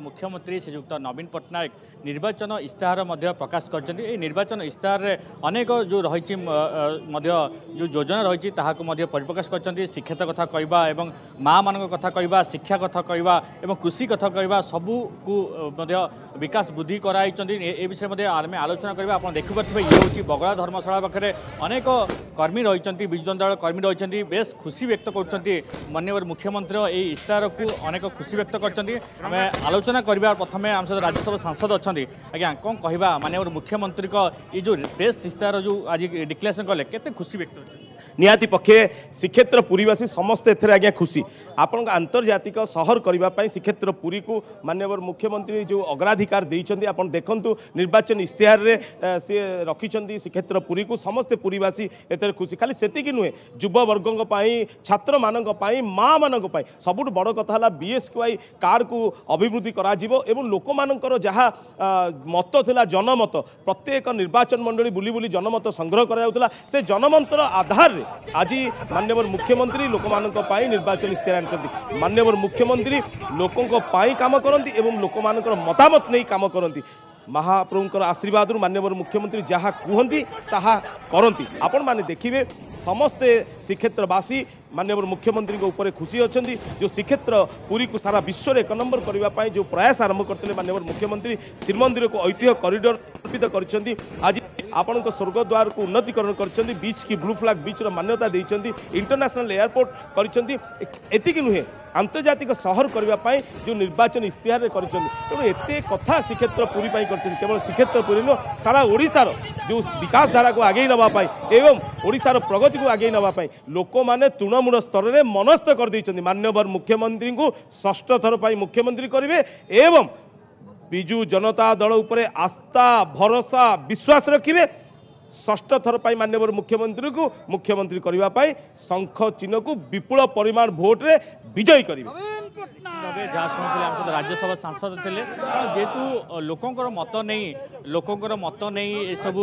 मुख्यमंत्री श्रीजुक्त नवीन पट्टनायक निर्वाचन इस्ताहार प्रकाश कर निर्वाचन इस्ताहार अनेक जो रही जो योजना रही परिप्रकाश कर शिक्षित कथा कहवा और माँ मान कथा कहवा शिक्षा कथा कहवा और कृषि कथा कहवा सबू को विकास वृद्धि कराई विषय आम आलोचना करवा आप देखिपे ये हूँ बगड़ा धर्मशाला पाखे अनेक कर्मी रही विजु जनता दल कर्मी रही बेस खुशी व्यक्त कर माननीय मुख्यमंत्री ये इस्ताहार को अनेक खुशी व्यक्त कर आलोचना करवा प्रथम आम सहित राज्यसभा सांसद अच्छा आज्ञा कौन कहवा माननीय मुख्यमंत्री ये जो प्रेस इस्ताहार जो आज डिक्लेरेशन कले केते खुशी व्यक्त निहाती पक्षे श्रीक्षेत्र पुरीवासी समस्ते एथरे आज्ञा खुशी आपण आंतर्जातिक सहर करने श्रीक्षेत्र पुरी को माननीय मुख्यमंत्री जो अग्राधिकार देइछन्ती आपण देखंतु निर्वाचन इस्ताहार रे से रखिछन्ती श्रीक्षेत्र पुरी को समस्ते पुरीवासी एथरे खुशी खाली सेतिकी नुहे युवा वर्गों छात्र मानक माँ मानक सबुठ बड़ कथा है बीएसकेवाई कार्ड को अभिवृद्धि करा जिवो एवं लोक मानकर जहाँ मत थिला जनमत प्रत्येक निर्वाचन मंडली बुली बुली जनमत संग्रह करा से जनमतर आधार रे आज माननीय मुख्यमंत्री लोक मानक निर्वाचन इस्ताहार आनिछन्ती माननीय मुख्यमंत्री लोकों काम करती एवं लोक मानकर मतामत नहीं काम करती महाप्रभुंकर आशीर्वाद माननीय मुख्यमंत्री जहाँ कहती ताहा करती आपण माने देखिए समस्ते श्रीक्षेत्रवासी माननीय मुख्यमंत्री ऊपर खुशी अच्छा जो श्रीक्षेत्र पुरी को सारा विश्व में 1 नंबर करने जो प्रयास आरंभ करते माननीय मुख्यमंत्री श्रीमंदिर को ऐतिह्य कॉरिडोर स्थापित कर आज आपण स्वर्गद्वार को उन्नतीकरण कर बीच की ब्लू फ्लैग बीच मान्यता देती इंटरनेशनल एयरपोर्ट कर नुहे आंतर्जातिक सहर करने जो निर्वाचन इस्ताहार कर एते कथा श्रीक्षेत्र पुरी केवल श्रीक्षेत्र पुरी नुह सारा ओडिशार जो विकास धारा को आगे नापी एवं ओडिशार प्रगति को आगे नापी लोक मैंने तृणमूल स्तर में मनस्थ कर माननीय मुख्यमंत्री को षष्ठ थर मुख्यमंत्री करेंगे एवं विजु जनता दल उपरे आस्था भरोसा विश्वास रखिए षष्ठ थर माननीय मुख्यमंत्री को मुख्यमंत्री करने शंख चिन्ह को विपुल परिमाण भोट रे विजयी करेंगे जहाँ शुणुले राज्यसभा सांसद थे जेहेतु लोकंर मत नहीं लोकंर मत नहीं सब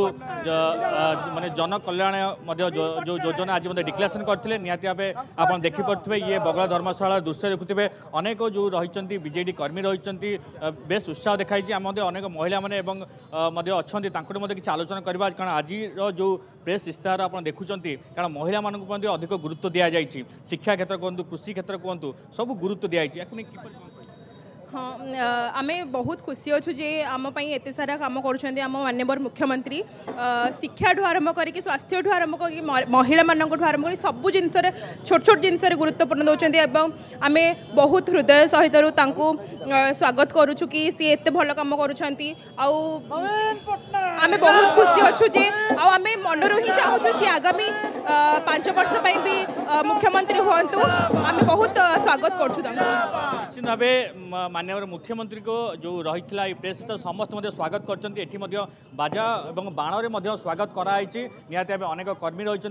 माने जन कल्याण जो योजना आज डिक्लेरेशन करते निहाती भाव आप देखिपे ये बगला धर्मशाला दृश्य देखुए अनेक जो रही बीजेडी कर्मी रही बेस उत्साह देखाई आम अनेक महिला मैंने अच्छा किसी आलोचना करवा कारण आज जो प्रेस इस्ताहार आप देखुं कारण महिला मानक अधिक गुरुत्व दि जाए शिक्षा क्षेत्र कहतु कृषि क्षेत्र कहतु सब गुरुत्व दि जाए हाँ आम बहुत खुशी अच्छु जे आमपाई एत सारा कम कर माननीय मुख्यमंत्री शिक्षा ठू आरंभ करके स्वास्थ्य ठू आरंभ कर महिला मानक आरंभ कर सबू जिन छोट छोट जिनस गुरुत्वपूर्ण दौरान आम बहुत हृदय सहित स्वागत करुचु कि सी एत भल कम कर बहुत खुशी अच्छु जे आम मनरू ही चाहूँ सी आगामी 5 वर्ष भी मुख्यमंत्री हूँ आम बहुत स्वागत निश्चित भाव माननीय मुख्यमंत्री को जो रही प्रेस समस्त स्वागत कर बाजा और बाण में स्वागत कराई निहाती भाव अनेक कर्मी रही